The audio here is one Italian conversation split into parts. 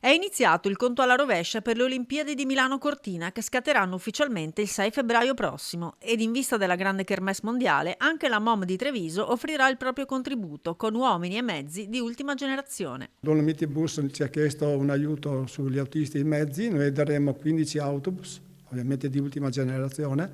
È iniziato il conto alla rovescia per le Olimpiadi di Milano Cortina, che scatteranno ufficialmente il 6 febbraio prossimo, ed in vista della grande kermesse mondiale anche la MOM di Treviso offrirà il proprio contributo con uomini e mezzi di ultima generazione. Dolomiti Bus ci ha chiesto un aiuto sugli autisti e i mezzi, noi daremo 15 autobus, ovviamente di ultima generazione.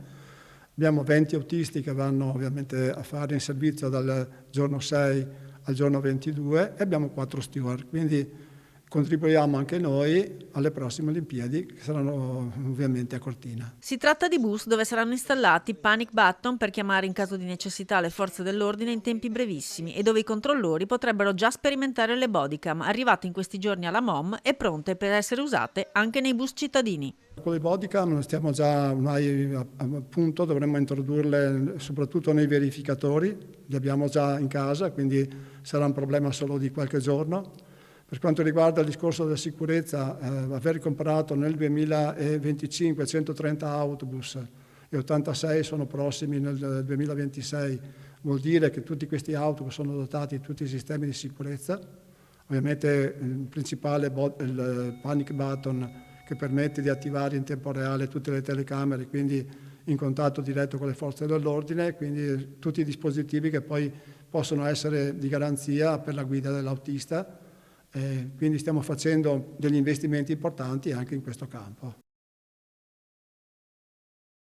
Abbiamo 20 autisti che vanno ovviamente a fare in servizio dal giorno 6 al giorno 22 e abbiamo 4 steward, quindi contribuiamo anche noi alle prossime Olimpiadi che saranno ovviamente a Cortina. Si tratta di bus dove saranno installati panic button per chiamare in caso di necessità le forze dell'ordine in tempi brevissimi e dove i controllori potrebbero già sperimentare le bodycam arrivate in questi giorni alla MOM e pronte per essere usate anche nei bus cittadini. Con le bodycam stiamo già ormai a punto, dovremmo introdurle soprattutto nei verificatori, li abbiamo già in casa, quindi sarà un problema solo di qualche giorno. Per quanto riguarda il discorso della sicurezza, aver comprato nel 2025 130 autobus e 86 sono prossimi nel 2026, vuol dire che tutti questi autobus sono dotati di tutti i sistemi di sicurezza. Ovviamente il principale il panic button che permette di attivare in tempo reale tutte le telecamere, quindi in contatto diretto con le forze dell'ordine, quindi tutti i dispositivi che poi possono essere di garanzia per la guida dell'autista. Quindi stiamo facendo degli investimenti importanti anche in questo campo.